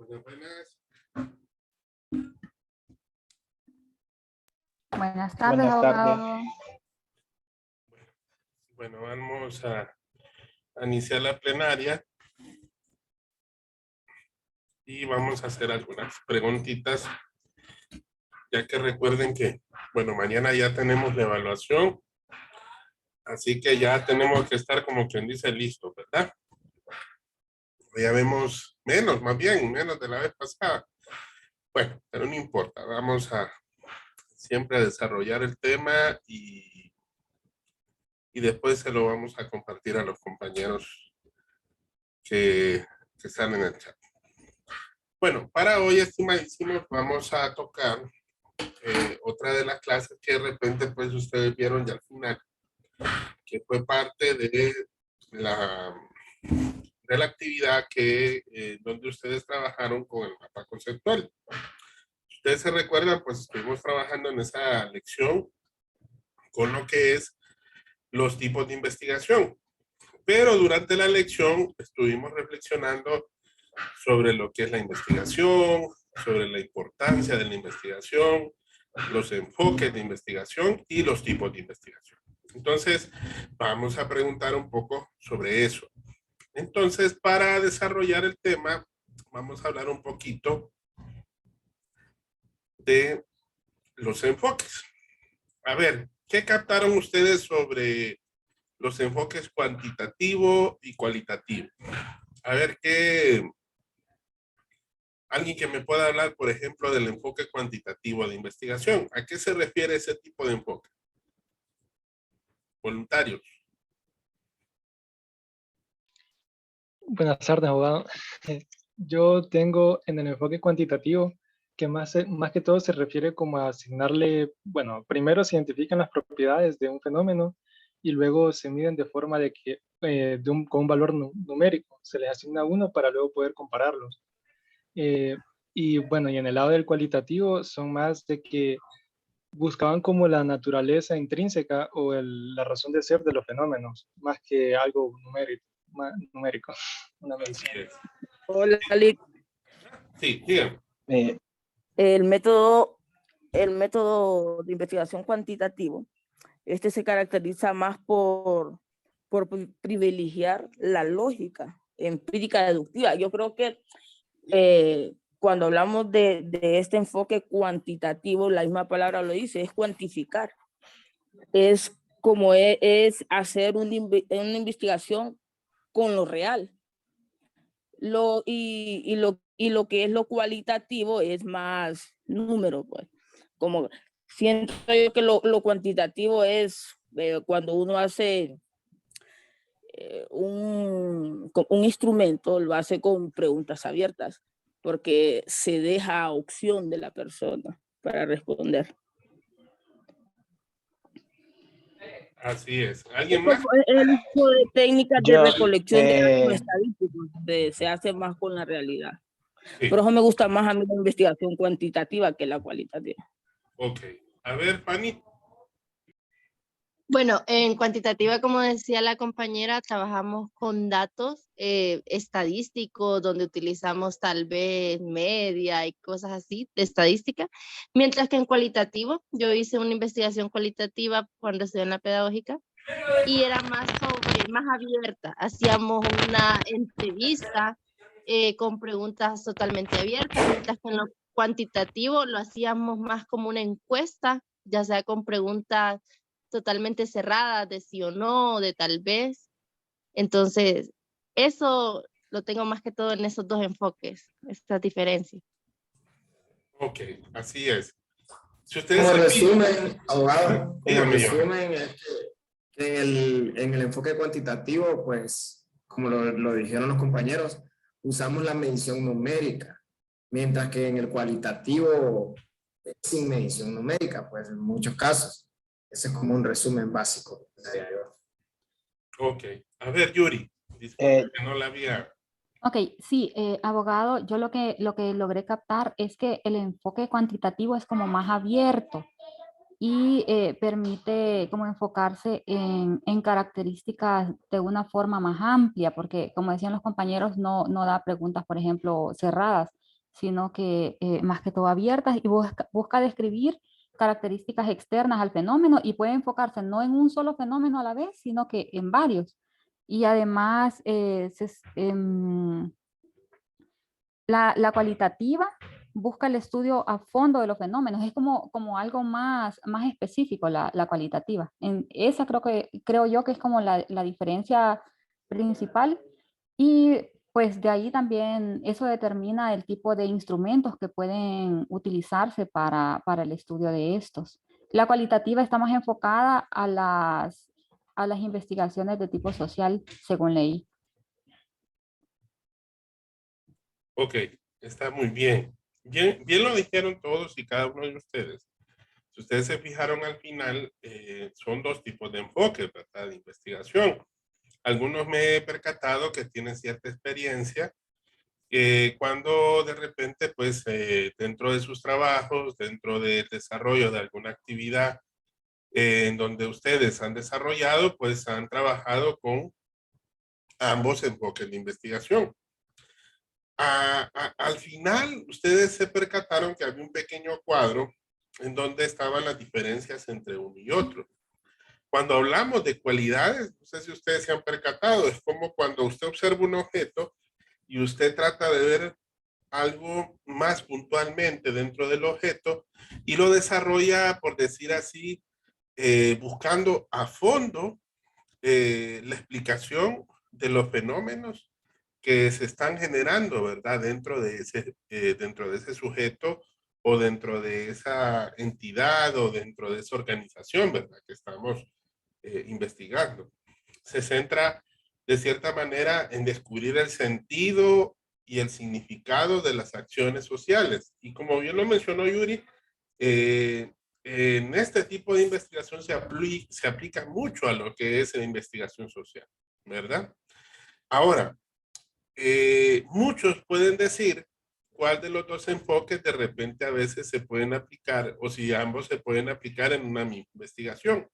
Buenas, buenas. Buenas tardes, Buenas tardes. abogado. Bueno, vamos a iniciar la plenaria y vamos a hacer algunas preguntitas, ya que recuerden que, bueno, mañana ya tenemos la evaluación, así que ya tenemos que estar como quien dice listo, ¿verdad? Ya vemos menos, más bien, menos de la vez pasada. Bueno, pero no importa, vamos a siempre a desarrollar el tema y después se lo vamos a compartir a los compañeros que están en el chat. Bueno, para hoy, estimadísimos, vamos a tocar otra de las clases que de repente pues ustedes vieron ya al final, que fue parte de la actividad que donde ustedes trabajaron con el mapa conceptual. Ustedes se recuerdan, pues estuvimos trabajando en esa lección con lo que es los tipos de investigación. Pero durante la lección estuvimos reflexionando sobre lo que es la investigación, sobre la importancia de la investigación, los enfoques de investigación y los tipos de investigación. Entonces, vamos a preguntar un poco sobre eso. Entonces, para desarrollar el tema, vamos a hablar un poquito de los enfoques. A ver, ¿qué captaron ustedes sobre los enfoques cuantitativo y cualitativo? A ver, alguien que me pueda hablar, por ejemplo, del enfoque cuantitativo de investigación. ¿A qué se refiere ese tipo de enfoque? Voluntarios. Buenas tardes, abogado. Yo tengo en el enfoque cuantitativo que más que todo se refiere como a asignarle, bueno, primero se identifican las propiedades de un fenómeno y luego se miden de forma de que con un valor numérico se les asigna uno para luego poder compararlos. Y bueno, y en el lado del cualitativo son más de que buscaban como la naturaleza intrínseca o la razón de ser de los fenómenos, más que algo numérico, una medición. Hola, Lick. Sí, díganme. El método de investigación cuantitativo, se caracteriza más por privilegiar la lógica empírica deductiva. Yo creo que cuando hablamos de este enfoque cuantitativo, la misma palabra lo dice, es cuantificar. Es como es hacer una investigación con lo real. Lo que es lo cualitativo es más número, pues. Como siento yo que lo cuantitativo es cuando uno hace un instrumento, lo hace con preguntas abiertas, porque se deja opción de la persona para responder. Así es. ¿Alguien más? El uso de técnicas de Yo, recolección de datos estadísticos se hace más con la realidad. Sí. Por eso me gusta más a mí la investigación cuantitativa que la cualitativa. Ok. A ver, Pani. Bueno, en cuantitativa, como decía la compañera, trabajamos con datos estadísticos, donde utilizamos tal vez media y cosas así de estadística, mientras que en cualitativo, yo hice una investigación cualitativa cuando estudié en la pedagógica y era más abierta. Hacíamos una entrevista con preguntas totalmente abiertas, mientras que en lo cuantitativo lo hacíamos más como una encuesta, ya sea con preguntas totalmente cerradas de sí o no, de tal vez. Entonces, eso lo tengo más que todo en esos dos enfoques, estas diferencias. Ok, así es. Si ustedes Como aquí... resumen, abogado, como Dígame, resumen, en el enfoque cuantitativo, pues, como lo dijeron los compañeros, usamos la medición numérica, mientras que en el cualitativo, sin medición numérica, pues, en muchos casos. Ese es como un resumen básico. Ok. A ver, Yuri. Disculpe que no la había... Ok, sí, abogado, yo lo que logré captar es que el enfoque cuantitativo es como más abierto y permite como enfocarse en características de una forma más amplia, porque como decían los compañeros, no da preguntas, por ejemplo, cerradas, sino que más que todo abiertas y busca describir características externas al fenómeno y puede enfocarse no en un solo fenómeno a la vez, sino que en varios. Y además, la cualitativa busca el estudio a fondo de los fenómenos, es como algo más específico la cualitativa. Esa creo yo que es como la diferencia principal y pues de ahí también eso determina el tipo de instrumentos que pueden utilizarse para el estudio de estos. La cualitativa está más enfocada a las investigaciones de tipo social, según leí. Ok, está muy bien. Bien lo dijeron todos y cada uno de ustedes. Si ustedes se fijaron al final, son dos tipos de enfoques, ¿verdad? De investigación. Algunos me he percatado que tienen cierta experiencia, cuando de repente, pues, dentro de sus trabajos, dentro del desarrollo de alguna actividad en donde ustedes han desarrollado, pues han trabajado con ambos enfoques de investigación. Al final, ustedes se percataron que había un pequeño cuadro en donde estaban las diferencias entre uno y otro. Cuando hablamos de cualidades, no sé si ustedes se han percatado, es como cuando usted observa un objeto y usted trata de ver algo más puntualmente dentro del objeto y lo desarrolla, por decir así, buscando a fondo la explicación de los fenómenos que se están generando, ¿verdad? Dentro de ese sujeto o dentro de esa entidad o dentro de esa organización, ¿verdad? Que estamos investigando. Se centra de cierta manera en descubrir el sentido y el significado de las acciones sociales. Y como bien lo mencionó Yuri, en este tipo de investigación se aplica mucho a lo que es la investigación social, ¿verdad? Ahora, muchos pueden decir cuál de los dos enfoques de repente a veces se pueden aplicar o si ambos se pueden aplicar en una misma investigación.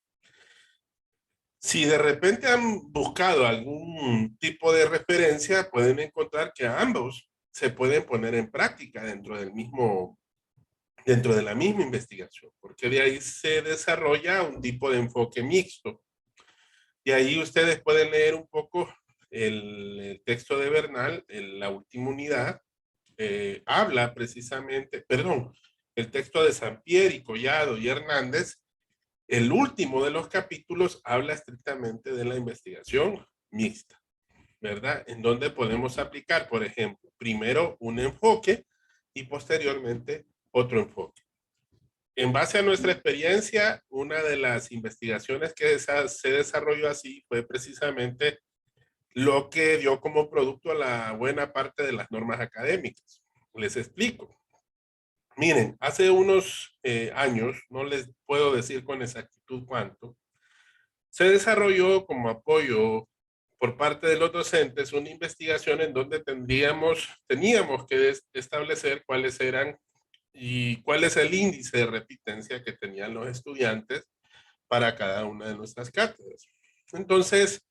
Si de repente han buscado algún tipo de referencia, pueden encontrar que ambos se pueden poner en práctica dentro de la misma investigación, porque de ahí se desarrolla un tipo de enfoque mixto. Y ahí ustedes pueden leer un poco el texto de Bernal, en la última unidad, habla precisamente, perdón, el texto de Sampieri, Collado y Hernández, el último de los capítulos habla estrictamente de la investigación mixta, ¿verdad? En donde podemos aplicar, por ejemplo, primero un enfoque y posteriormente otro enfoque. En base a nuestra experiencia, una de las investigaciones que se desarrolló así fue precisamente lo que dio como producto a la buena parte de las normas académicas. Les explico. Miren, hace unos años, no les puedo decir con exactitud cuánto, se desarrolló como apoyo por parte de los docentes una investigación en donde teníamos que establecer cuáles eran y cuál es el índice de repitencia que tenían los estudiantes para cada una de nuestras cátedras. Entonces,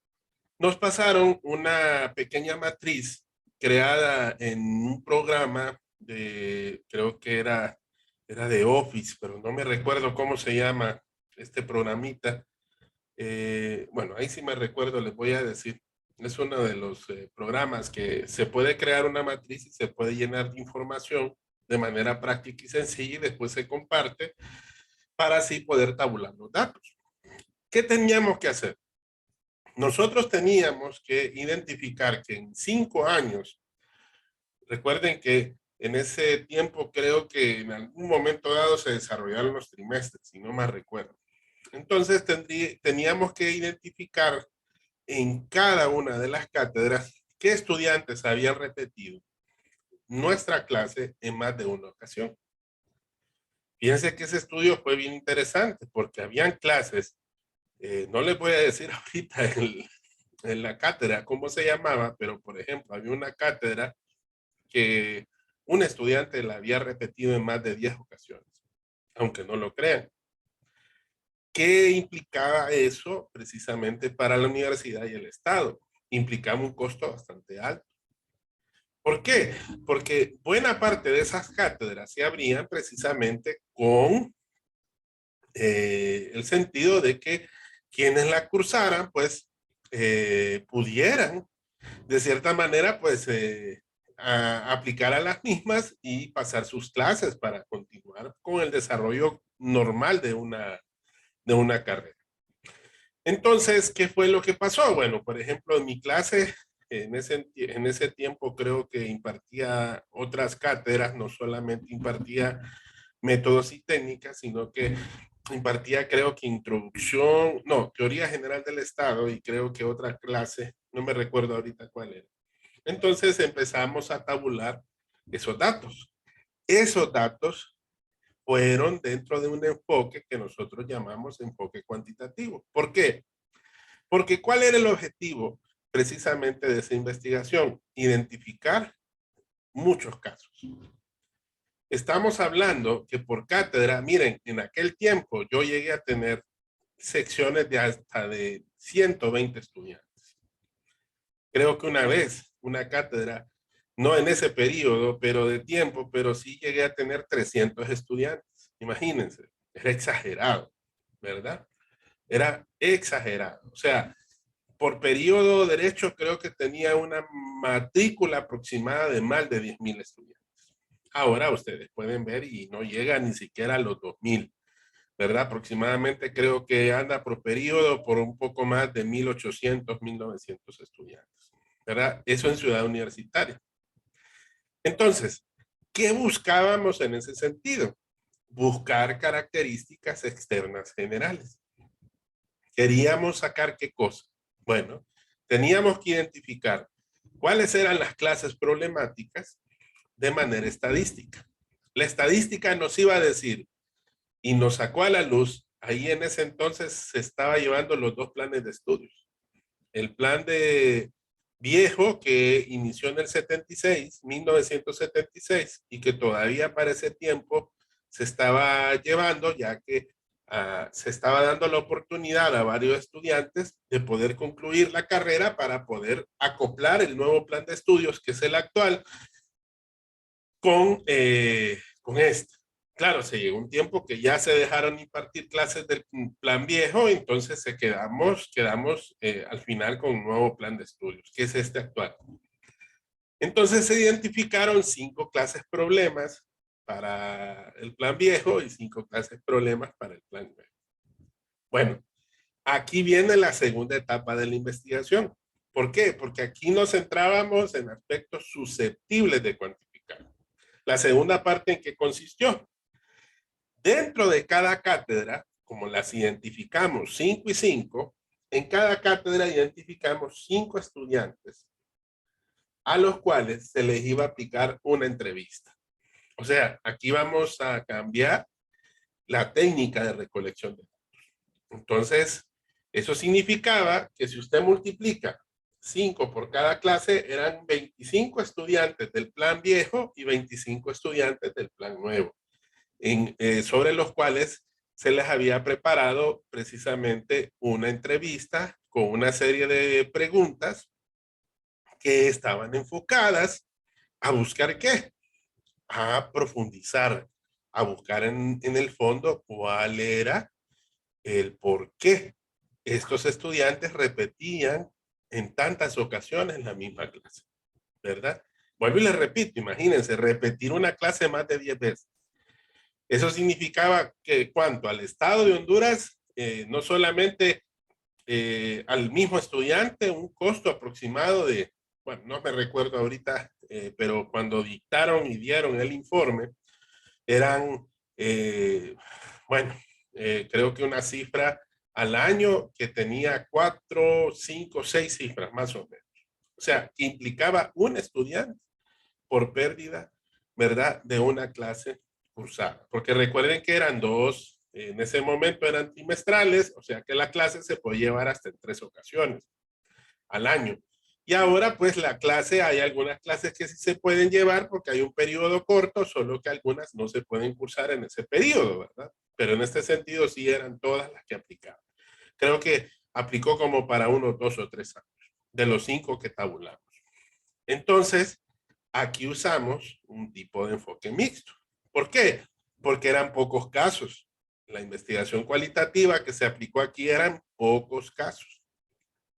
nos pasaron una pequeña matriz creada en un programa creo que era de Office, pero no me recuerdo cómo se llama este programita. Bueno, ahí sí me recuerdo, les voy a decir. Es uno de los programas que se puede crear una matriz y se puede llenar de información de manera práctica y sencilla y después se comparte para así poder tabular los datos. ¿Qué teníamos que hacer? Nosotros teníamos que identificar que en 5 años, recuerden que en ese tiempo creo que en algún momento dado se desarrollaron los trimestres, si no más recuerdo. Entonces teníamos que identificar en cada una de las cátedras qué estudiantes habían repetido nuestra clase en más de una ocasión. Fíjense que ese estudio fue bien interesante porque habían clases, no les voy a decir ahorita en la cátedra cómo se llamaba, pero por ejemplo, había una cátedra que un estudiante la había repetido en más de 10 ocasiones, aunque no lo crean. ¿Qué implicaba eso precisamente para la universidad y el Estado? Implicaba un costo bastante alto, ¿Por qué? Porque buena parte de esas cátedras se abrían precisamente con el sentido de que quienes la cursaran, pues, pudieran, de cierta manera, pues, aplicar a las mismas y pasar sus clases para continuar con el desarrollo normal de una carrera. Entonces, ¿qué fue lo que pasó? Bueno, por ejemplo, en mi clase, en ese tiempo creo que impartía otras cátedras, no solamente impartía métodos y técnicas, sino que impartía creo que introducción, no, teoría general del Estado y creo que otra clase, no me recuerdo ahorita cuál era. Entonces empezamos a tabular esos datos. Esos datos fueron dentro de un enfoque que nosotros llamamos enfoque cuantitativo. ¿Por qué? Porque ¿cuál era el objetivo precisamente de esa investigación? Identificar muchos casos. Estamos hablando que por cátedra, miren, en aquel tiempo yo llegué a tener secciones de hasta de 120 estudiantes. Creo que una vez, una cátedra, no en ese periodo, pero de tiempo, pero sí llegué a tener 300 estudiantes. Imagínense, era exagerado, ¿verdad? Era exagerado. O sea, por periodo derecho creo que tenía una matrícula aproximada de más de 10,000 estudiantes. Ahora ustedes pueden ver y no llega ni siquiera a los 2,000, ¿verdad? Aproximadamente creo que anda por periodo por un poco más de 1,800, 1,900 estudiantes, ¿verdad? Eso en Ciudad Universitaria. Entonces, ¿qué buscábamos en ese sentido? Buscar características externas generales. Queríamos sacar qué cosa. Bueno, teníamos que identificar cuáles eran las clases problemáticas de manera estadística. La estadística nos iba a decir, y nos sacó a la luz, ahí en ese entonces se estaba llevando los dos planes de estudios. El plan de viejo que inició en el 76, 1976, y que todavía para ese tiempo se estaba llevando, ya que se estaba dando la oportunidad a varios estudiantes de poder concluir la carrera para poder acoplar el nuevo plan de estudios, que es el actual, con este. Claro, se llegó un tiempo que ya se dejaron impartir clases del plan viejo, entonces quedamos al final con un nuevo plan de estudios, que es este actual. Entonces se identificaron 5 clases problemas para el plan viejo y 5 clases problemas para el plan nuevo. Bueno, aquí viene la segunda etapa de la investigación. ¿Por qué? Porque aquí nos centrábamos en aspectos susceptibles de cuantificar. La segunda parte, ¿en qué consistió? Dentro de cada cátedra, como las identificamos 5 y 5, en cada cátedra identificamos 5 estudiantes a los cuales se les iba a aplicar una entrevista. O sea, aquí vamos a cambiar la técnica de recolección de datos. Entonces, eso significaba que si usted multiplica 5 por cada clase, eran 25 estudiantes del plan viejo y 25 estudiantes del plan nuevo, sobre los cuales se les había preparado precisamente una entrevista con una serie de preguntas que estaban enfocadas a buscar ¿qué? A profundizar, a buscar en el fondo cuál era el por qué estos estudiantes repetían en tantas ocasiones la misma clase, ¿verdad? Vuelvo y les repito, imagínense, repetir una clase más de 10 veces. Eso significaba que cuanto al Estado de Honduras, no solamente al mismo estudiante, un costo aproximado de, bueno, no me recuerdo ahorita, pero cuando dictaron y dieron el informe, eran, bueno, creo que una cifra al año que tenía 4, 5, 6 cifras más o menos. O sea, que implicaba un estudiante por pérdida, ¿verdad? De una clase cursada. Porque recuerden que eran 2, en ese momento eran trimestrales, o sea que la clase se puede llevar hasta en 3 ocasiones al año. Y ahora pues la clase, hay algunas clases que sí se pueden llevar porque hay un periodo corto, solo que algunas no se pueden cursar en ese periodo, ¿verdad? Pero en este sentido sí eran todas las que aplicaban. Creo que aplicó como para unos 2 o 3 años, de los 5 que tabulamos. Entonces, aquí usamos un tipo de enfoque mixto. ¿Por qué? Porque eran pocos casos. La investigación cualitativa que se aplicó aquí eran pocos casos.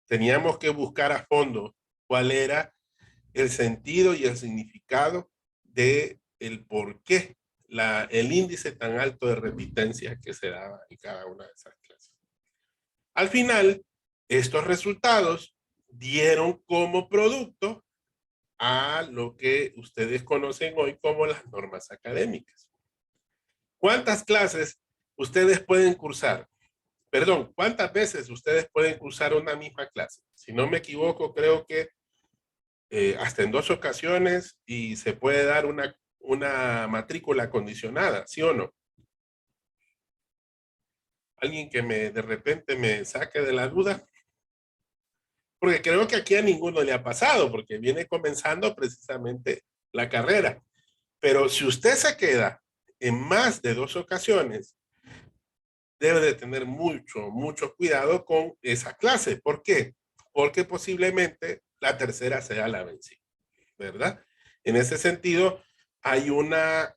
Teníamos que buscar a fondo cuál era el sentido y el significado de el por qué el índice tan alto de repitencia que se daba en cada una de esas clases. Al final, estos resultados dieron como producto a lo que ustedes conocen hoy como las normas académicas. ¿Cuántas clases ustedes pueden cursar? Perdón, ¿cuántas veces ustedes pueden cursar una misma clase? Si no me equivoco, creo que hasta en 2 ocasiones y se puede dar una matrícula condicionada, ¿sí o no? Alguien que de repente me saque de la duda. Porque creo que aquí a ninguno le ha pasado, porque viene comenzando precisamente la carrera. Pero si usted se queda en más de 2 ocasiones, debe de tener mucho cuidado con esa clase. ¿Por qué? Porque posiblemente la tercera sea la vencida, ¿verdad? En ese sentido, hay una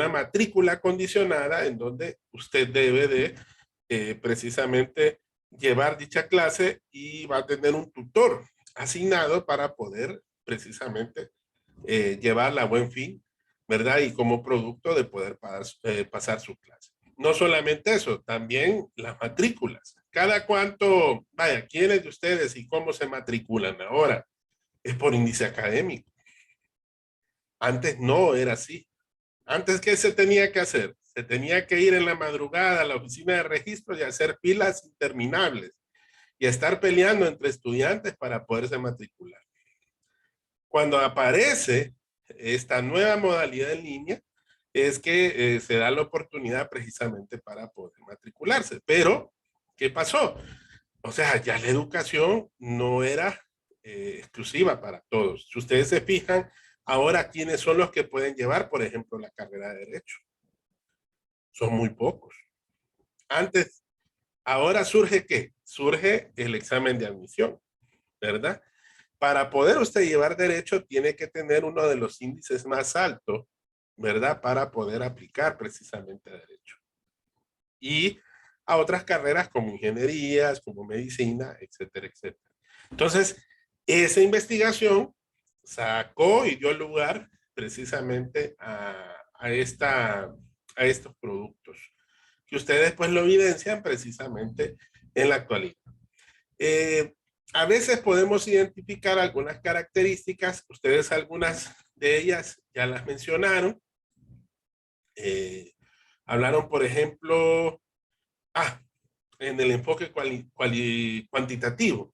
matrícula condicionada en donde usted debe de precisamente llevar dicha clase y va a tener un tutor asignado para poder precisamente llevarla a buen fin, ¿verdad? Y como producto de poder pasar su clase. No solamente eso, también las matrículas. Cada cuánto, vaya, ¿quiénes de ustedes y cómo se matriculan ahora? Es por índice académico. Antes no era así. Antes, ¿qué se tenía que hacer? Se tenía que ir en la madrugada a la oficina de registro y hacer filas interminables y estar peleando entre estudiantes para poderse matricular. Cuando aparece esta nueva modalidad en línea, es que se da la oportunidad precisamente para poder matricularse. Pero, ¿qué pasó? O sea, ya la educación no era exclusiva para todos. Si ustedes se fijan, ahora, ¿quiénes son los que pueden llevar, por ejemplo, la carrera de Derecho? Son muy pocos. Antes, ahora surge ¿qué? Surge el examen de admisión, ¿verdad? Para poder usted llevar Derecho, tiene que tener uno de los índices más altos, ¿verdad? Para poder aplicar precisamente Derecho. Y a otras carreras como ingenierías, como medicina, etcétera, etcétera. Entonces, esa investigación sacó y dio lugar precisamente a estos productos que ustedes pues lo evidencian precisamente en la actualidad. A veces podemos identificar algunas características, ustedes algunas de ellas ya las mencionaron. Hablaron, por ejemplo, en el enfoque cuantitativo.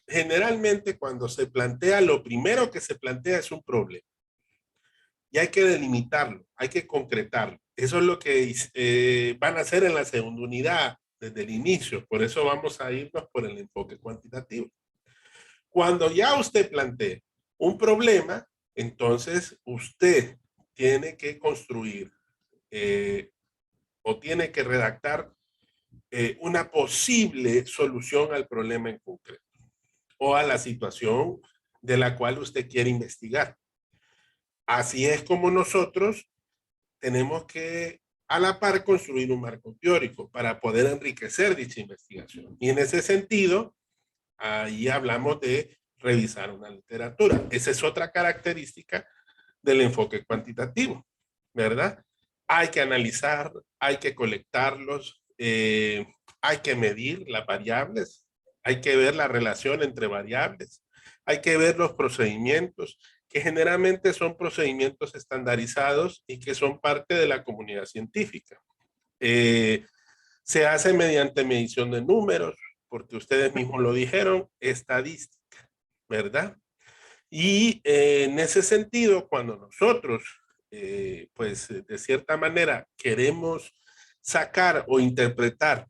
Generalmente cuando se plantea, lo primero que se plantea es un problema. Y hay que delimitarlo, hay que concretarlo. Eso es lo que van a hacer en la segunda unidad desde el inicio. Por eso vamos a irnos por el enfoque cuantitativo. Cuando ya usted plantee un problema, entonces usted tiene que construir o tiene que redactar una posible solución al problema en concreto o a la situación de la cual usted quiere investigar. Así es como nosotros tenemos que a la par construir un marco teórico para poder enriquecer dicha investigación. Y en ese sentido, ahí hablamos de revisar una literatura. Esa es otra característica del enfoque cuantitativo, ¿verdad? Hay que analizar, hay que colectarlos, hay que medir las variables, hay que ver la relación entre variables, hay que ver los procedimientos, que generalmente son procedimientos estandarizados y que son parte de la comunidad científica. Se hace mediante medición de números, porque ustedes mismos lo dijeron, estadística, ¿verdad? Y en ese sentido, cuando nosotros, pues de cierta manera, queremos sacar o interpretar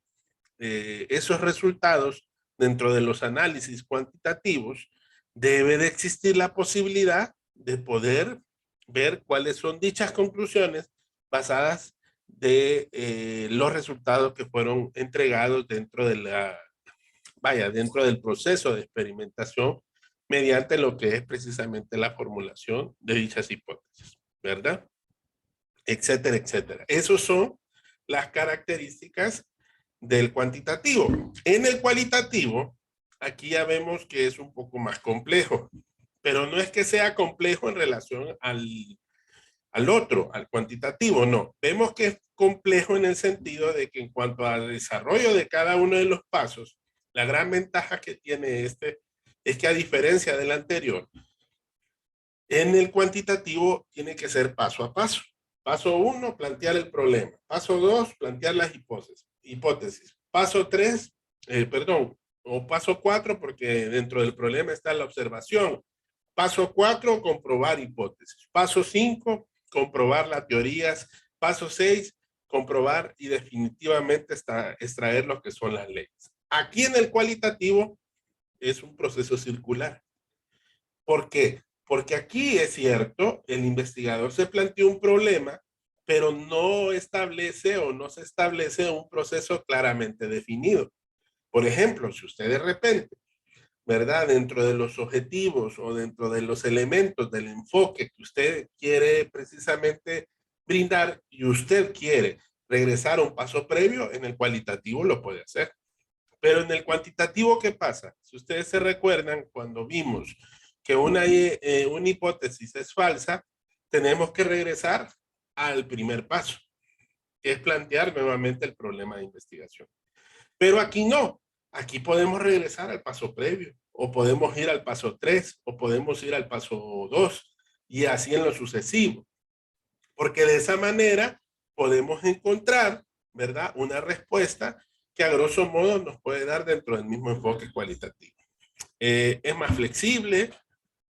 esos resultados dentro de los análisis cuantitativos, debe de existir la posibilidad de poder ver cuáles son dichas conclusiones basadas de los resultados que fueron entregados dentro de dentro del proceso de experimentación mediante lo que es precisamente la formulación de dichas hipótesis, ¿verdad? Etcétera, etcétera. Esas son las características del cuantitativo. En el cualitativo, aquí ya vemos que es un poco más complejo, pero no es que sea complejo en relación al otro, al cuantitativo, no. Vemos que es complejo en el sentido de que en cuanto al desarrollo de cada uno de los pasos, la gran ventaja que tiene este es que a diferencia del anterior, en el cuantitativo tiene que ser paso a paso. Paso 1, plantear el problema. Paso 2, plantear las hipótesis. Paso 3, o paso 4, porque dentro del problema está la observación. Paso 4, comprobar hipótesis. Paso 5, comprobar las teorías. Paso 6, comprobar y definitivamente extraer lo que son las leyes. Aquí en el cualitativo es un proceso circular. ¿Por qué? Porque aquí es cierto, el investigador se planteó un problema, pero no establece o no se establece un proceso claramente definido. Por ejemplo, si usted de repente, ¿verdad? Dentro de los objetivos o dentro de los elementos del enfoque que usted quiere precisamente brindar y usted quiere regresar a un paso previo, en el cualitativo lo puede hacer. Pero en el cuantitativo, ¿qué pasa? Si ustedes se recuerdan, cuando vimos que una hipótesis es falsa, tenemos que regresar al primer paso, que es plantear nuevamente el problema de investigación. Pero aquí no, aquí podemos regresar al paso previo, o podemos ir al paso 3, o podemos ir al paso 2, y así en lo sucesivo. Porque de esa manera podemos encontrar, ¿verdad?, una respuesta que a grosso modo nos puede dar dentro del mismo enfoque cualitativo. Es más flexible,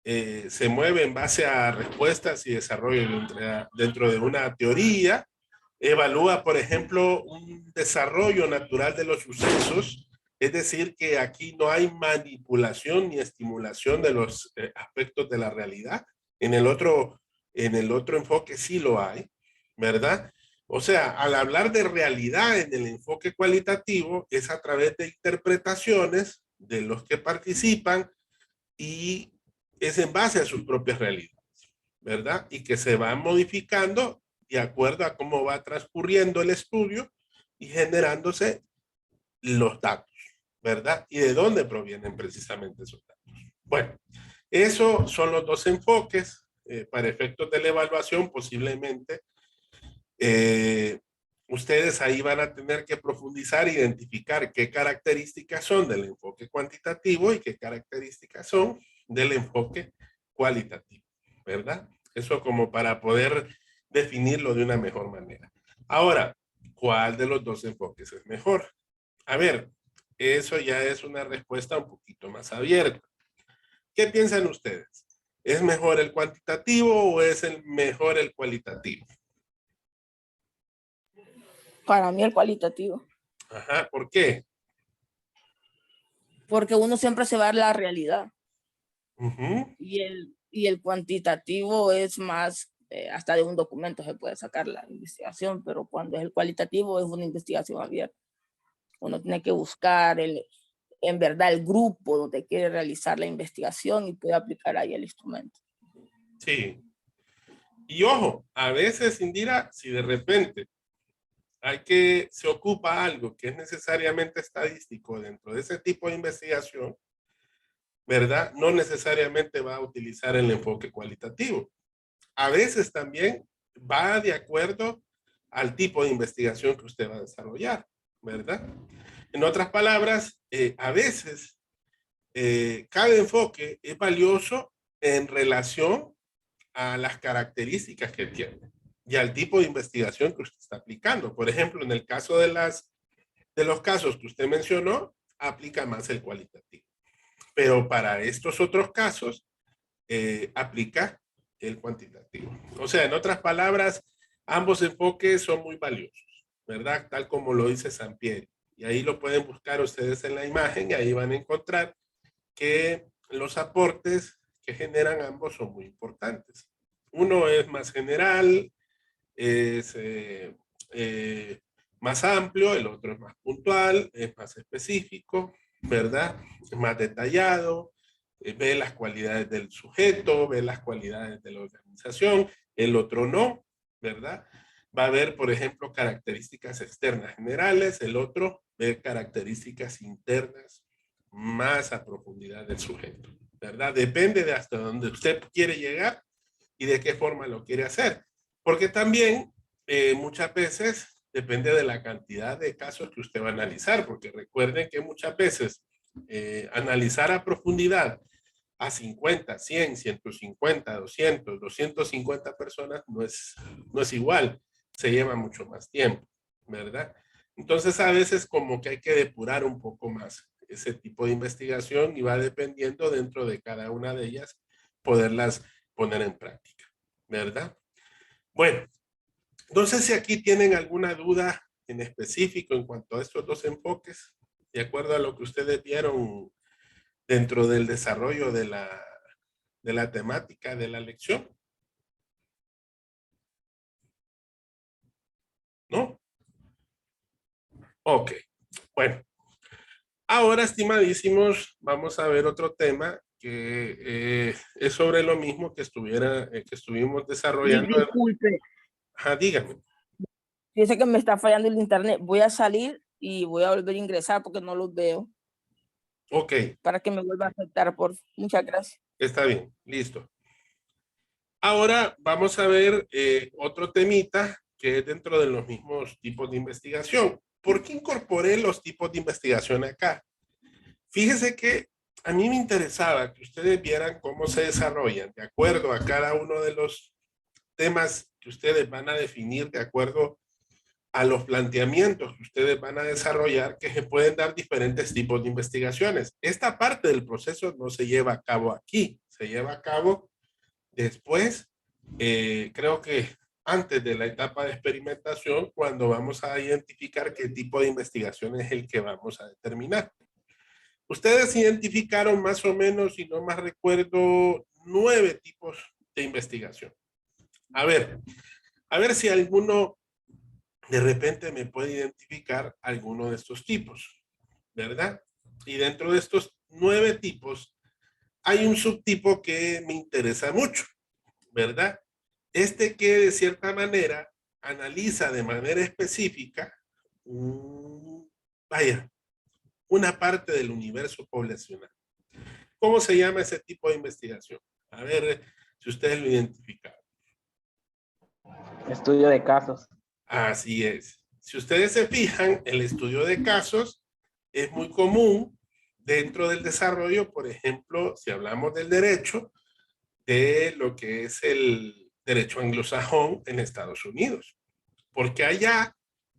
se mueve en base a respuestas y desarrollo dentro de una teoría, evalúa, por ejemplo, un desarrollo natural de los sucesos, es decir, que aquí no hay manipulación ni estimulación de los aspectos de la realidad. En el otro enfoque sí lo hay, ¿verdad? O sea, al hablar de realidad en el enfoque cualitativo es a través de interpretaciones de los que participan y es en base a sus propias realidades, ¿verdad? Y que se van modificando de acuerdo a cómo va transcurriendo el estudio y generándose los datos, ¿verdad? Y de dónde provienen precisamente esos datos. Bueno, esos son los dos enfoques para efectos de la evaluación. Posiblemente ustedes ahí van a tener que profundizar, identificar qué características son del enfoque cuantitativo y qué características son del enfoque cualitativo, ¿verdad? Eso como para poder definirlo de una mejor manera. Ahora, ¿cuál de los dos enfoques es mejor? A ver, eso ya es una respuesta un poquito más abierta. ¿Qué piensan ustedes? ¿Es mejor el cuantitativo o es mejor el cualitativo? Para mí el cualitativo. Ajá, ¿por qué? Porque uno siempre se va a la realidad. Uh-huh. Y el cuantitativo es más, hasta de un documento se puede sacar la investigación, pero cuando es el cualitativo es una investigación abierta. Uno tiene que buscar en verdad el grupo donde quiere realizar la investigación y puede aplicar ahí el instrumento. Sí. Y ojo, a veces, Indira, si de repente se ocupa algo que es necesariamente estadístico dentro de ese tipo de investigación, ¿verdad? No necesariamente va a utilizar el enfoque cualitativo. A veces también va de acuerdo al tipo de investigación que usted va a desarrollar, ¿verdad? En otras palabras, a veces cada enfoque es valioso en relación a las características que tiene y al tipo de investigación que usted está aplicando. Por ejemplo, en el caso de los casos que usted mencionó, aplica más el cualitativo. Pero para estos otros casos, aplica el cuantitativo. O sea, en otras palabras, ambos enfoques son muy valiosos, ¿verdad? Tal como lo dice Sampieri. Y ahí lo pueden buscar ustedes en la imagen y ahí van a encontrar que los aportes que generan ambos son muy importantes. Uno es más general, es más amplio, el otro es más puntual, es más específico, ¿verdad? Es más detallado, ve las cualidades del sujeto, ve las cualidades de la organización, el otro no, ¿verdad? Va a ver, por ejemplo, características externas generales, el otro ve características internas más a profundidad del sujeto, ¿verdad? Depende de hasta dónde usted quiere llegar y de qué forma lo quiere hacer. Porque también muchas veces depende de la cantidad de casos que usted va a analizar, porque recuerden que muchas veces analizar a profundidad a 50, 100, 150, 200, 250 personas no es igual, se lleva mucho más tiempo, ¿verdad? Entonces a veces como que hay que depurar un poco más ese tipo de investigación y va dependiendo dentro de cada una de ellas poderlas poner en práctica, ¿verdad? Bueno, no sé si aquí tienen alguna duda en específico en cuanto a estos dos enfoques, de acuerdo a lo que ustedes vieron dentro del desarrollo de la temática de la lección. ¿No? Ok, bueno. Ahora, estimadísimos, vamos a ver otro tema que es sobre lo mismo que estuvimos desarrollando. Disculpe, Ajá, dígame. fíjese que me está fallando el internet. Voy a salir y voy a volver a ingresar porque no los veo. Ok, Para que me vuelva a aceptar, por muchas gracias. está bien, listo. Ahora vamos a ver otro temita que es dentro de los mismos tipos de investigación. ¿Por qué incorporé los tipos de investigación acá? Fíjese que a mí me interesaba que ustedes vieran cómo se desarrollan de acuerdo a cada uno de los temas que ustedes van a definir, de acuerdo a los planteamientos que ustedes van a desarrollar, que se pueden dar diferentes tipos de investigaciones. Esta parte del proceso no se lleva a cabo aquí, se lleva a cabo después, creo que antes de la etapa de experimentación, cuando vamos a identificar qué tipo de investigación es el que vamos a determinar. Ustedes identificaron más o menos, si no más recuerdo, 9 tipos de investigación. A ver si alguno de repente me puede identificar alguno de estos tipos, ¿verdad? Y dentro de estos 9 tipos, hay un subtipo que me interesa mucho, ¿verdad? Este que de cierta manera analiza de manera específica, una parte del universo poblacional. ¿Cómo se llama ese tipo de investigación? A ver si ustedes lo identifican. Estudio de casos. Así es. Si ustedes se fijan, el estudio de casos es muy común dentro del desarrollo, por ejemplo, si hablamos del derecho, de lo que es el derecho anglosajón en Estados Unidos. Porque allá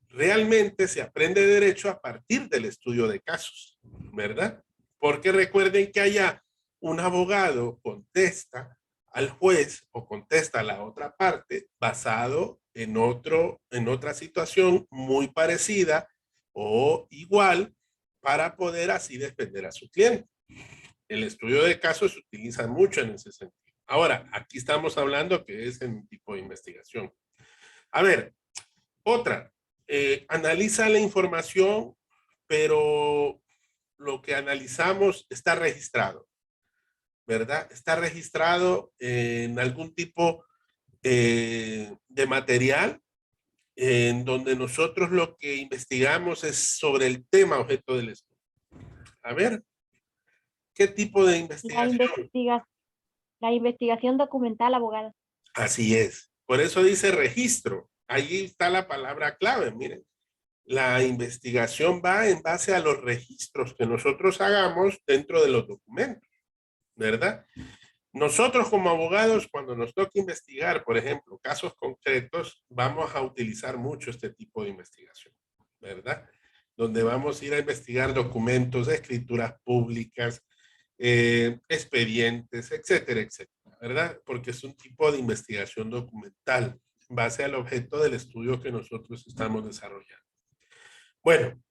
realmente se aprende derecho a partir del estudio de casos, ¿verdad? Porque recuerden que allá un abogado contesta al juez o contesta a la otra parte basado en otra situación muy parecida o igual para poder así defender a su cliente. El estudio de casos se utiliza mucho en ese sentido. Ahora, aquí estamos hablando que es en tipo de investigación. A ver, otra, analiza la información, pero lo que analizamos está registrado, ¿verdad? Está registrado en algún tipo de material en donde nosotros lo que investigamos es sobre el tema objeto del estudio. A ver, ¿qué tipo de investigación? La investigación documental, abogado. Así es. Por eso dice registro. Ahí está la palabra clave, miren. La investigación va en base a los registros que nosotros hagamos dentro de los documentos, ¿verdad? Nosotros como abogados, cuando nos toca investigar, por ejemplo, casos concretos, vamos a utilizar mucho este tipo de investigación, ¿verdad? Donde vamos a ir a investigar documentos, escrituras públicas, expedientes, etcétera, etcétera, ¿verdad? Porque es un tipo de investigación documental en base al objeto del estudio que nosotros estamos desarrollando. Bueno,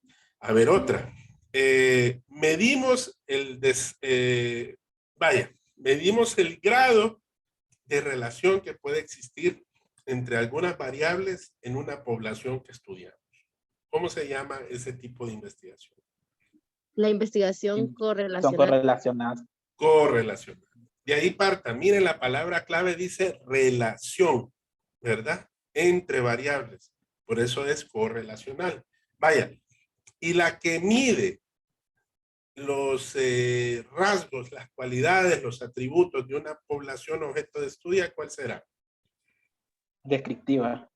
a ver otra. Medimos medimos el grado de relación que puede existir entre algunas variables en una población que estudiamos. ¿Cómo se llama ese tipo de investigación? La investigación Son correlacional. correlacionadas. Correlacional. De ahí parta, miren la palabra clave dice relación, ¿verdad? Entre variables. Por eso es correlacional. Vaya, y la que mide los rasgos, las cualidades, los atributos de una población objeto de estudio, ¿cuál será? Descriptiva.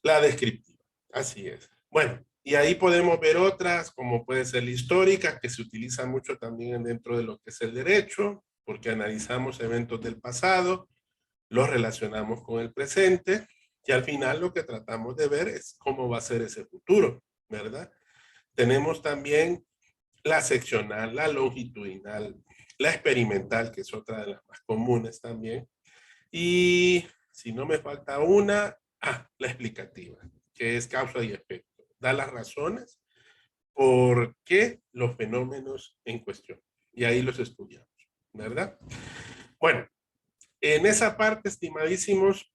La descriptiva, así es. Bueno, y ahí podemos ver otras, como puede ser la histórica, que se utiliza mucho también dentro de lo que es el derecho, porque analizamos eventos del pasado, los relacionamos con el presente, y al final lo que tratamos de ver es cómo va a ser ese futuro, ¿verdad? Tenemos también la seccional, la longitudinal, la experimental, que es otra de las más comunes también, y si no me falta una, la explicativa, que es causa y efecto. Da las razones por qué los fenómenos en cuestión. Y ahí los estudiamos, ¿verdad? Bueno, en esa parte, estimadísimos,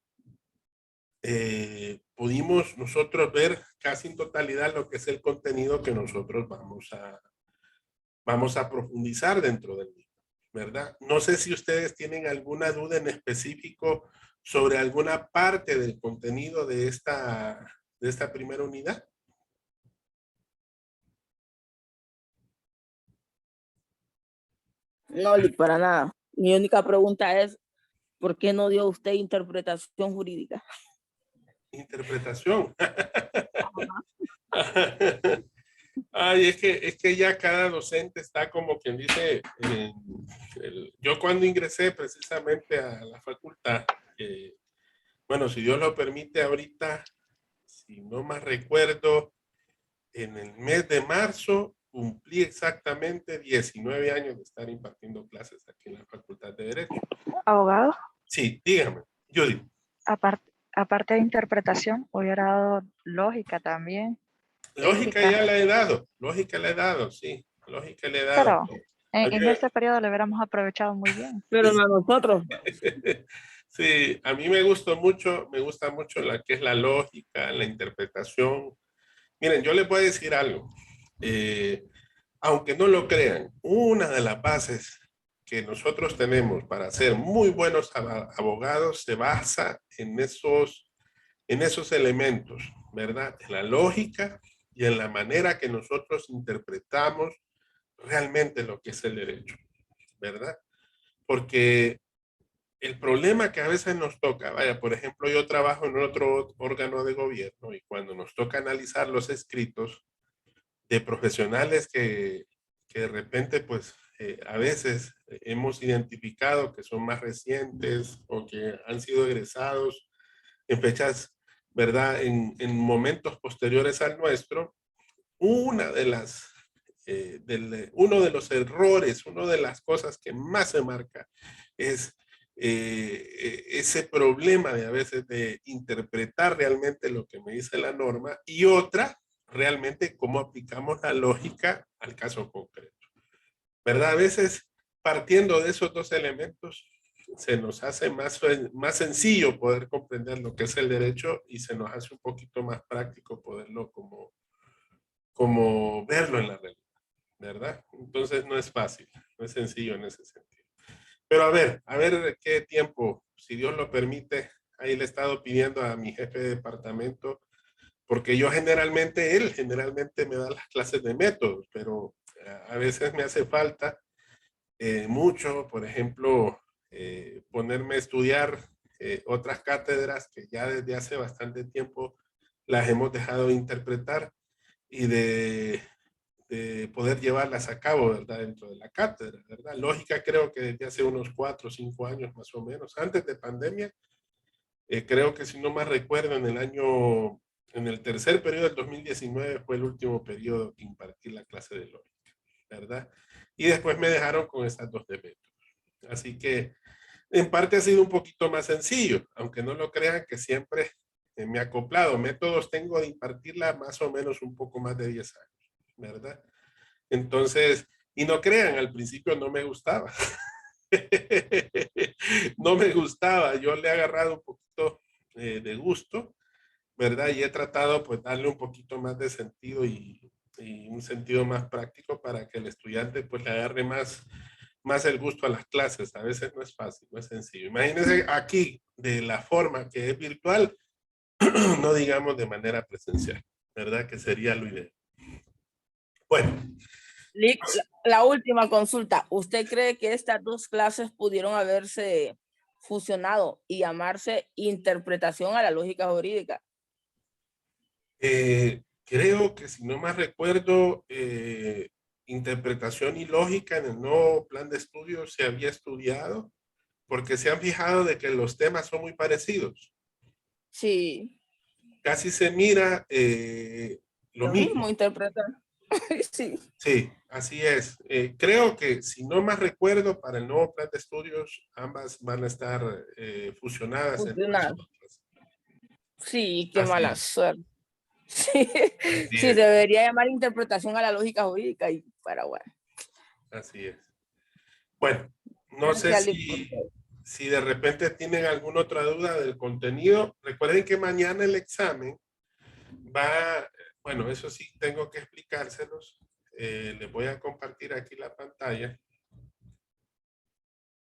pudimos nosotros ver casi en totalidad lo que es el contenido que nosotros vamos a profundizar dentro del mismo, ¿verdad? No sé si ustedes tienen alguna duda en específico sobre alguna parte del contenido de esta primera unidad. No, Lick, para nada. Mi única pregunta es, ¿por qué no dio usted interpretación jurídica? Interpretación. Ay, es que ya cada docente está como quien dice, yo cuando ingresé precisamente a la facultad, bueno, si Dios lo permite ahorita, si no más recuerdo, en el mes de marzo cumplí exactamente 19 años de estar impartiendo clases aquí en la Facultad de Derecho. Abogado, Sí, dígame, Judy. aparte de interpretación, hubiera dado lógica también. Lógica Ética. ya la he dado, lógica le he dado, sí, lógica le he Pero dado. en este periodo lo hubiéramos aprovechado muy bien. Pero no a nosotros. Sí, a mí me gusta mucho la que es la lógica, la interpretación. Miren, yo les voy a decir algo. Aunque no lo crean, una de las bases que nosotros tenemos para ser muy buenos abogados se basa en esos elementos, ¿verdad? En la lógica y en la manera que nosotros interpretamos realmente lo que es el derecho, ¿verdad? Porque el problema que a veces nos toca, vaya, por ejemplo, yo trabajo en otro órgano de gobierno y cuando nos toca analizar los escritos de profesionales que de repente, pues, a veces hemos identificado que son más recientes o que han sido egresados en fechas, ¿verdad? En momentos posteriores al nuestro, una de las, uno de los errores, una de las cosas que más se marca es ese problema de a veces de interpretar realmente lo que me dice la norma y otra, realmente cómo aplicamos la lógica al caso concreto. ¿Verdad? A veces partiendo de esos dos elementos se nos hace más sencillo poder comprender lo que es el derecho y se nos hace un poquito más práctico poderlo como verlo en la realidad, ¿verdad? Entonces no es fácil, no es sencillo en ese sentido. Pero a ver qué tiempo, si Dios lo permite, ahí le he estado pidiendo a mi jefe de departamento, porque él generalmente me da las clases de métodos, pero a veces me hace falta mucho, por ejemplo, ponerme a estudiar otras cátedras que ya desde hace bastante tiempo las hemos dejado de interpretar y de poder llevarlas a cabo, ¿verdad? Dentro de la cátedra, ¿verdad? Lógica creo que desde hace unos 4 o 5 años más o menos, antes de pandemia, creo que si no más recuerdo, en el tercer periodo del 2019 fue el último periodo que impartí la clase de lógica, ¿verdad? Y después me dejaron con esas dos de métodos. Así que en parte ha sido un poquito más sencillo, aunque no lo crean que siempre me ha acoplado. Métodos tengo de impartirla más o menos un poco más de 10 años, ¿verdad? Entonces, y no crean, al principio no me gustaba. No me gustaba, yo le he agarrado un poquito de gusto, ¿verdad? Y he tratado pues darle un poquito más de sentido y un sentido más práctico para que el estudiante pues le agarre más el gusto a las clases. A veces no es fácil, no es sencillo. Imagínense aquí, de la forma que es virtual, no digamos de manera presencial, ¿verdad? Que sería lo ideal. Bueno. Lick, la última consulta. ¿Usted cree que estas dos clases pudieron haberse fusionado y llamarse interpretación a la lógica jurídica? Creo que, si no más recuerdo, interpretación y lógica en el nuevo plan de estudio se había estudiado, porque se han fijado de que los temas son muy parecidos. Sí. Casi se mira lo mismo. Interpretar. Sí. Sí, así es. Creo que, si no más recuerdo, para el nuevo plan de estudios, ambas van a estar fusionadas. Sí, qué mala suerte. Sí, Así sí, es. debería llamar interpretación a la lógica jurídica y para bueno. Así es. Bueno, no sé si de repente tienen alguna otra duda del contenido. Recuerden que mañana el examen va, bueno, eso sí tengo que explicárselos. Les voy a compartir aquí la pantalla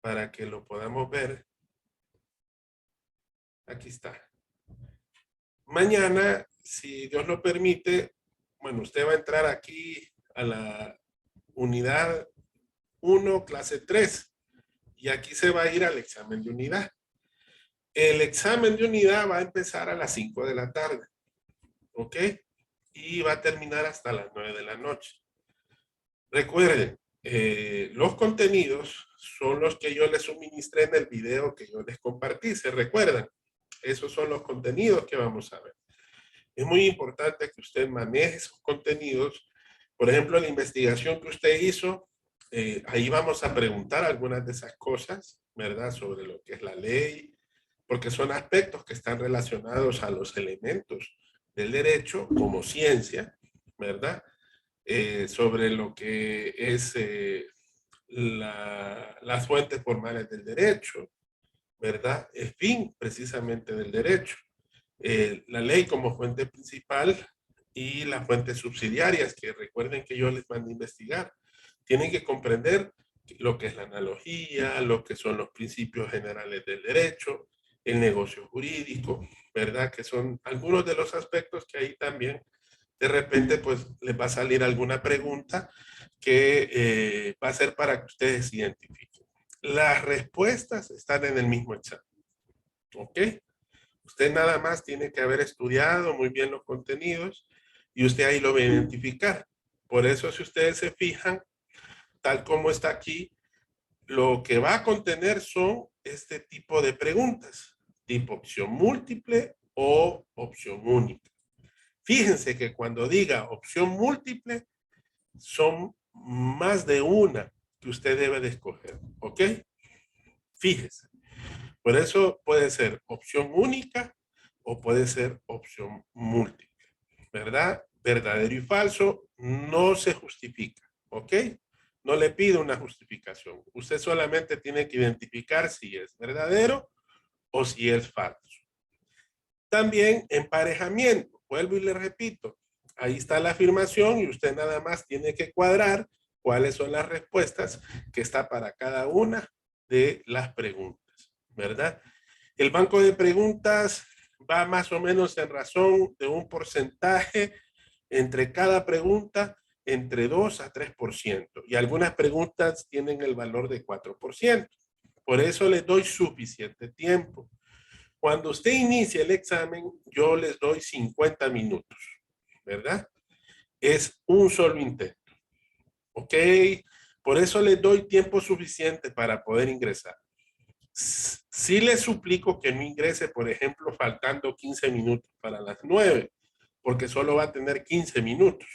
para que lo podamos ver. Aquí está. Mañana, si Dios lo permite, bueno, usted va a entrar aquí a la unidad 1, clase 3, y aquí se va a ir al examen de unidad. El examen de unidad va a empezar a las 5 de la tarde, ¿ok? Y va a terminar hasta las 9 de la noche. Recuerden, los contenidos son los que yo les suministré en el video que yo les compartí. ¿Se recuerdan? Esos son los contenidos que vamos a ver. Es muy importante que usted maneje esos contenidos. Por ejemplo, la investigación que usted hizo, ahí vamos a preguntar algunas de esas cosas, ¿verdad? Sobre lo que es la ley, porque son aspectos que están relacionados a los elementos del derecho como ciencia, ¿verdad? Sobre lo que es las fuentes formales del derecho, ¿verdad? El fin precisamente del derecho. La ley como fuente principal y las fuentes subsidiarias, que recuerden que yo les mando a investigar. Tienen que comprender lo que es la analogía, lo que son los principios generales del derecho, el negocio jurídico, ¿verdad? Que son algunos de los aspectos que ahí también de repente pues les va a salir alguna pregunta que va a ser para que ustedes identifiquen. Las respuestas están en el mismo examen, ¿ok? Usted nada más tiene que haber estudiado muy bien los contenidos y usted ahí lo va a identificar. Por eso, si ustedes se fijan, tal como está aquí, lo que va a contener son este tipo de preguntas, tipo opción múltiple o opción única. Fíjense que cuando diga opción múltiple, son más de una que usted debe de escoger, ¿ok? Fíjese. Por eso puede ser opción única o puede ser opción múltiple, ¿verdad? Verdadero y falso no se justifica, ¿ok? No le pido una justificación. Usted solamente tiene que identificar si es verdadero o si es falso. También emparejamiento. Vuelvo y le repito. Ahí está la afirmación y usted nada más tiene que cuadrar cuáles son las respuestas que está para cada una de las preguntas, ¿verdad? El banco de preguntas va más o menos en razón de un porcentaje entre cada pregunta entre 2 a 3%. Y algunas preguntas tienen el valor de 4%. Por eso les doy suficiente tiempo. Cuando usted inicie el examen, yo les doy 50 minutos, ¿verdad? Es un solo intento, ¿ok? Por eso les doy tiempo suficiente para poder ingresar. Sí les suplico que no ingrese, por ejemplo, faltando 15 minutos para las 9, porque solo va a tener 15 minutos.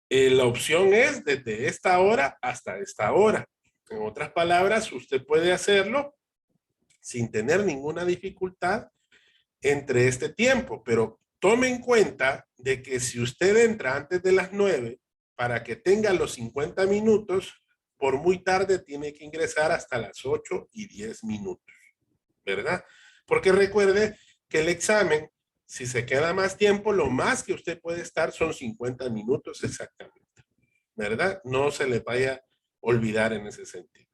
La opción es desde esta hora hasta esta hora. En otras palabras, usted puede hacerlo sin tener ninguna dificultad entre este tiempo, pero tome en cuenta de que si usted entra antes de las 9, para que tenga los 50 minutos, por muy tarde tiene que ingresar hasta las 8:10, ¿verdad? Porque recuerde que el examen, si se queda más tiempo, lo más que usted puede estar son 50 minutos exactamente, ¿verdad? No se le vaya olvidar en ese sentido.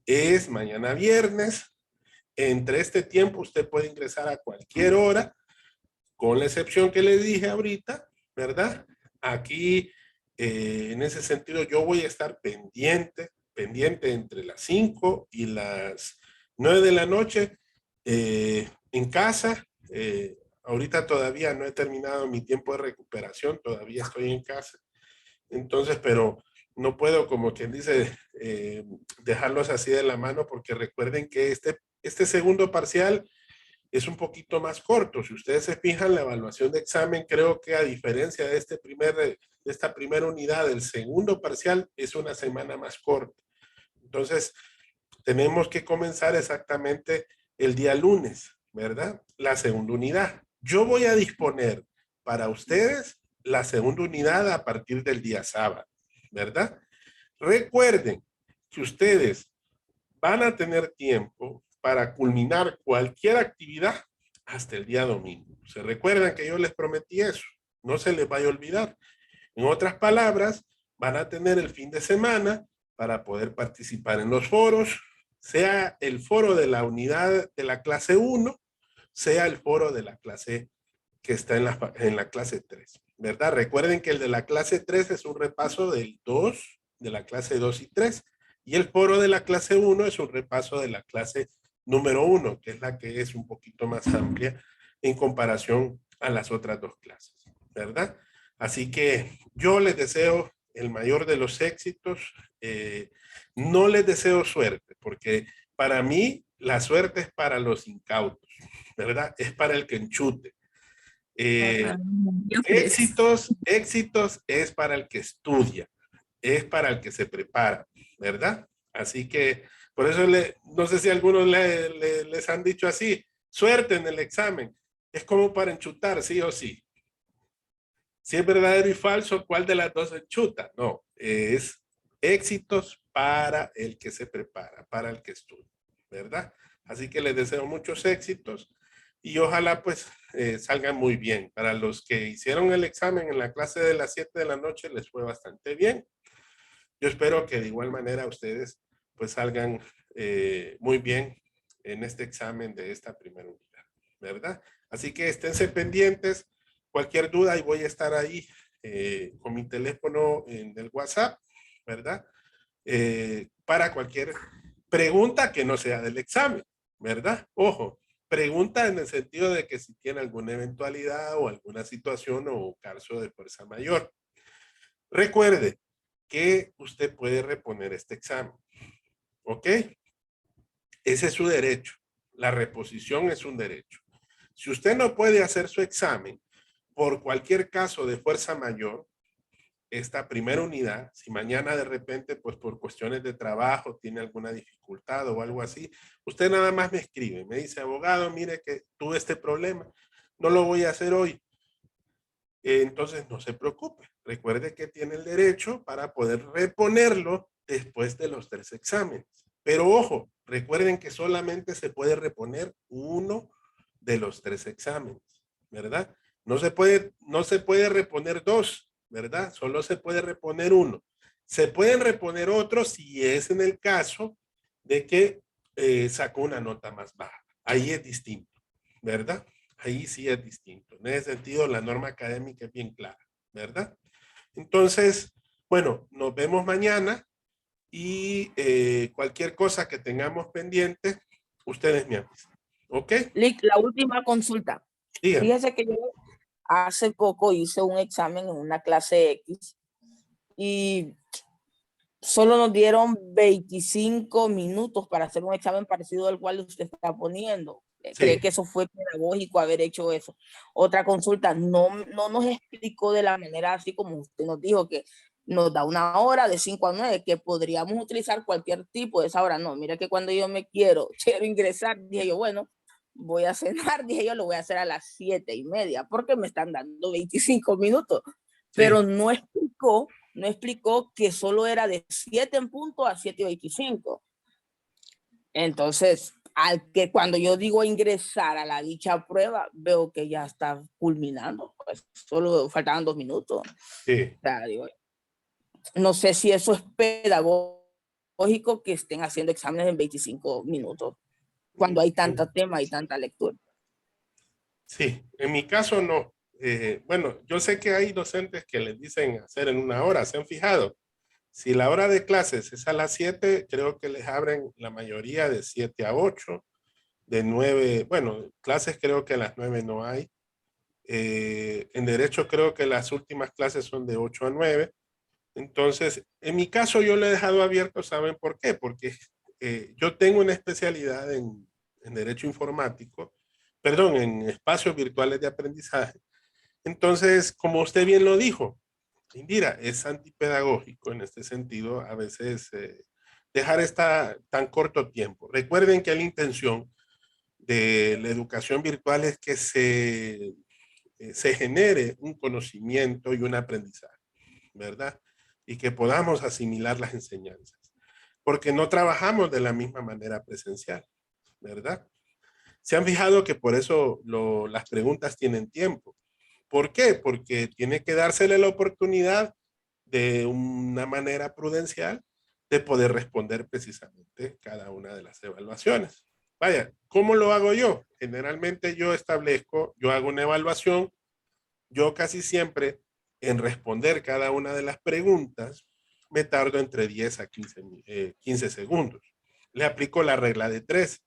Es mañana viernes. Entre este tiempo usted puede ingresar a cualquier hora, con la excepción que le dije ahorita, ¿verdad? Aquí, en ese sentido, yo voy a estar pendiente entre las 5 y las 9 de la noche en casa. Ahorita todavía no he terminado mi tiempo de recuperación, todavía estoy en casa. Entonces, pero no puedo, como quien dice, dejarlos así de la mano, porque recuerden que este segundo parcial es un poquito más corto. Si ustedes se fijan, la evaluación de examen, creo que a diferencia de esta primera unidad, el segundo parcial es una semana más corta. Entonces, tenemos que comenzar exactamente el día lunes, ¿verdad? La segunda unidad. Yo voy a disponer para ustedes la segunda unidad a partir del día sábado, ¿verdad? Recuerden que ustedes van a tener tiempo para culminar cualquier actividad hasta el día domingo. ¿Se recuerdan que yo les prometí eso? No se les vaya a olvidar. En otras palabras, van a tener el fin de semana para poder participar en los foros, sea el foro de la unidad de la clase 1, sea el foro de la clase que está en la clase 3, ¿verdad? Recuerden que el de la clase 3 es un repaso del 2, de la clase 2 y 3, y el foro de la clase 1 es un repaso de la clase número 1, que es la que es un poquito más amplia en comparación a las otras dos clases, ¿verdad? Así que yo les deseo el mayor de los éxitos. No les deseo suerte, porque para mí la suerte es para los incautos, ¿verdad? Es para el que enchute. Éxitos es para el que estudia, es para el que se prepara, ¿verdad? Así que por eso no sé si algunos les han dicho así, suerte en el examen, es como para enchutar, sí o sí. Si es verdadero y falso, ¿cuál de las dos enchuta? No, es éxitos para el que se prepara, para el que estudia, ¿verdad? Así que les deseo muchos éxitos y ojalá pues salgan muy bien. Para los que hicieron el examen en la clase de las 7 de la noche les fue bastante bien. Yo espero que de igual manera ustedes pues salgan muy bien en este examen de esta primera unidad, ¿verdad? Así que esténse pendientes. Cualquier duda y voy a estar ahí con mi teléfono del WhatsApp, ¿verdad? Para cualquier pregunta que no sea del examen, ¿verdad? Ojo, pregunta en el sentido de que si tiene alguna eventualidad o alguna situación o caso de fuerza mayor. Recuerde que usted puede reponer este examen, ¿ok? Ese es su derecho. La reposición es un derecho. Si usted no puede hacer su examen por cualquier caso de fuerza mayor, esta primera unidad, si mañana de repente, pues por cuestiones de trabajo, tiene alguna dificultad o algo así, usted nada más me escribe, me dice, abogado, mire que tuve este problema, no lo voy a hacer hoy. Entonces no se preocupe, recuerde que tiene el derecho para poder reponerlo después de los 3 exámenes. Pero ojo, recuerden que solamente se puede reponer uno de los 3 exámenes, ¿verdad? No se puede reponer 2, ¿verdad? Solo se puede reponer uno. Se pueden reponer otros si es en el caso de que sacó una nota más baja. Ahí es distinto, ¿verdad? Ahí sí es distinto. En ese sentido, la norma académica es bien clara, ¿verdad? Entonces, bueno, nos vemos mañana y cualquier cosa que tengamos pendiente, ustedes me avisan. ¿Ok? Lick, la última consulta. Díganme. Fíjese que yo hace poco hice un examen en una clase X y solo nos dieron 25 minutos para hacer un examen parecido al cual usted está poniendo. Sí. ¿Cree que eso fue pedagógico haber hecho eso? Otra consulta, no nos explicó de la manera así como usted nos dijo que nos da una hora de 5 a 9, que podríamos utilizar cualquier tipo de esa hora. No, mira que cuando yo quiero ingresar, dije yo, bueno, voy a cenar, dije yo, lo voy a hacer a las 7:30, porque me están dando 25 minutos. Sí. Pero no explicó que solo era de 7 en punto a 7:25. Entonces, cuando yo digo ingresar a la dicha prueba, veo que ya está culminando, pues solo faltaban 2 minutos. Sí. O sea, digo, no sé si eso es pedagógico lógico que estén haciendo exámenes en 25 minutos, cuando hay tanta tema y tanta lectura. Sí, en mi caso no. Bueno, yo sé que hay docentes que les dicen hacer en 1 hora, ¿se han fijado? Si la hora de clases es a las 7, creo que les abren la mayoría de 7 a 8, de 9, bueno, clases creo que a las 9 no hay. En derecho creo que las últimas clases son de 8 a 9. Entonces, en mi caso yo lo he dejado abierto, ¿saben por qué? Porque yo tengo una especialidad en derecho informático, perdón, en espacios virtuales de aprendizaje. Entonces, como usted bien lo dijo, Indira, es antipedagógico en este sentido, a veces dejar tan corto tiempo. Recuerden que la intención de la educación virtual es que se genere un conocimiento y un aprendizaje, ¿verdad? Y que podamos asimilar las enseñanzas, porque no trabajamos de la misma manera presencial, ¿verdad? Se han fijado que por eso las preguntas tienen tiempo. ¿Por qué? Porque tiene que dársele la oportunidad de una manera prudencial de poder responder precisamente cada una de las evaluaciones. Vaya, ¿cómo lo hago yo? Generalmente yo hago una evaluación, yo casi siempre en responder cada una de las preguntas me tardo entre 10 a 15 segundos. Le aplico la regla de 3.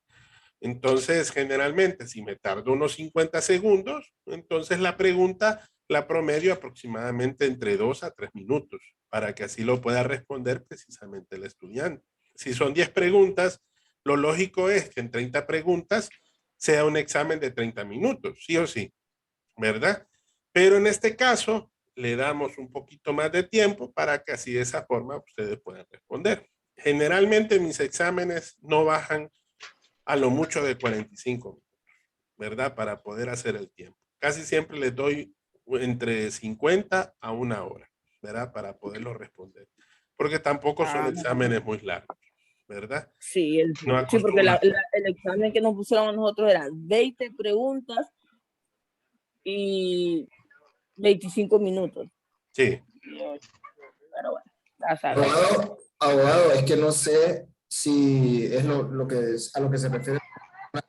Entonces, generalmente, si me tardo unos 50 segundos, entonces la pregunta la promedio aproximadamente entre 2 a 3 minutos, para que así lo pueda responder precisamente el estudiante. Si son 10 preguntas, lo lógico es que en 30 preguntas sea un examen de 30 minutos, sí o sí, ¿verdad? Pero en este caso, le damos un poquito más de tiempo para que así de esa forma ustedes puedan responder. Generalmente mis exámenes no bajan a lo mucho de 45 minutos, ¿verdad? Para poder hacer el tiempo. Casi siempre les doy entre 50 a 1 hora, ¿verdad? Para poderlo responder. Porque tampoco son exámenes muy largos, ¿verdad? Sí, sí, porque el examen que nos pusieron a nosotros eran 20 preguntas y 25 minutos. Sí. Pero bueno, ya sabes. Abogado, es que no sé si es a lo que se refiere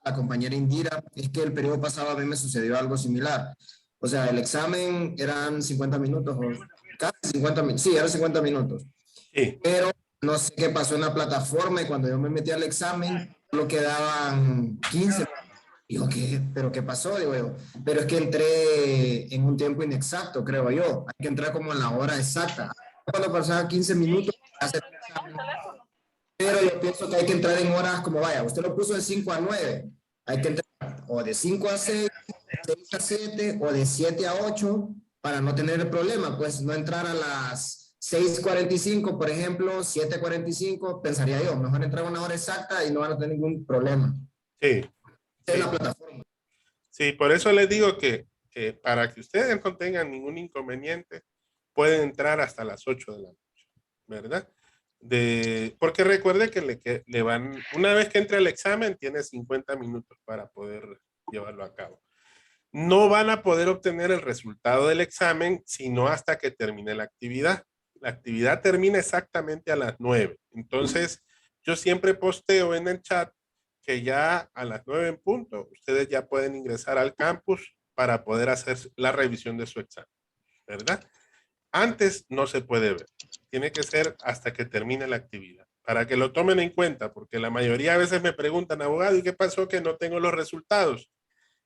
la compañera Indira, es que el periodo pasado a mí me sucedió algo similar. O sea, el examen eran 50 minutos, o casi 50 minutos, sí, eran 50 minutos. Sí. Pero no sé qué pasó en la plataforma y cuando yo me metí al examen, solo quedaban 15. Digo, ¿pero qué pasó? Digo yo, pero es que entré en un tiempo inexacto, creo yo. Hay que entrar como en la hora exacta. Cuando pasaba 15 minutos, hacer el examen. Pero yo pienso que hay que entrar en horas como vaya, usted lo puso de 5 a 9, hay que entrar o de 5 a 6, de 6 a 7 o de 7 a 8 para no tener el problema, pues no entrar a las 6:45, por ejemplo, 7:45, pensaría yo, mejor entrar a una hora exacta y no van a tener ningún problema. Sí. En la plataforma. Sí, por eso les digo que para que ustedes no tengan ningún inconveniente, pueden entrar hasta las 8 de la noche, ¿verdad? Porque recuerde que le van, una vez que entre el examen, tiene 50 minutos para poder llevarlo a cabo. No van a poder obtener el resultado del examen sino hasta que termine la actividad. La actividad termina exactamente a las 9. Entonces, yo siempre posteo en el chat que ya a las 9 en punto, ustedes ya pueden ingresar al campus para poder hacer la revisión de su examen, ¿verdad? Antes no se puede ver. Tiene que ser hasta que termine la actividad, para que lo tomen en cuenta, porque la mayoría de veces me preguntan, abogado, ¿y qué pasó que no tengo los resultados?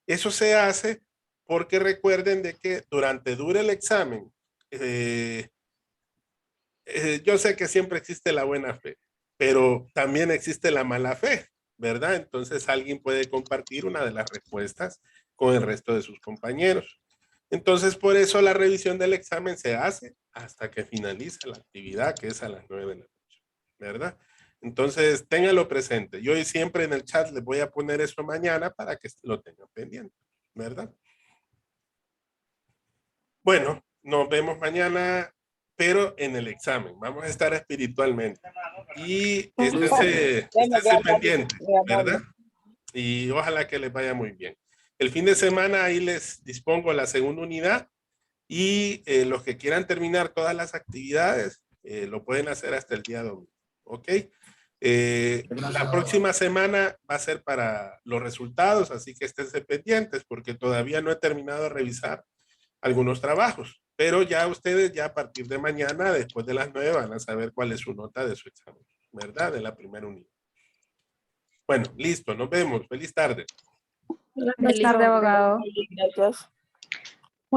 Eso se hace porque recuerden de que dure el examen, yo sé que siempre existe la buena fe, pero también existe la mala fe, ¿verdad? Entonces alguien puede compartir una de las respuestas con el resto de sus compañeros. Entonces, por eso la revisión del examen se hace hasta que finalice la actividad, que es a las 9 de la noche, ¿verdad? Entonces, ténganlo presente. Yo siempre en el chat les voy a poner eso mañana para que lo tengan pendiente, ¿verdad? Bueno, nos vemos mañana, pero en el examen. Vamos a estar espiritualmente. Y esténse pendientes, ¿verdad? Y ojalá que les vaya muy bien. El fin de semana ahí les dispongo la segunda unidad y los que quieran terminar todas las actividades lo pueden hacer hasta el día domingo. ¿Ok? La próxima semana va a ser para los resultados, así que esténse pendientes porque todavía no he terminado de revisar algunos trabajos, pero ya ustedes ya a partir de mañana, después de las 9, van a saber cuál es su nota de su examen, ¿verdad? De la primera unidad. Bueno, listo, nos vemos. Feliz tarde. Feliz tarde, abogado. Gracias.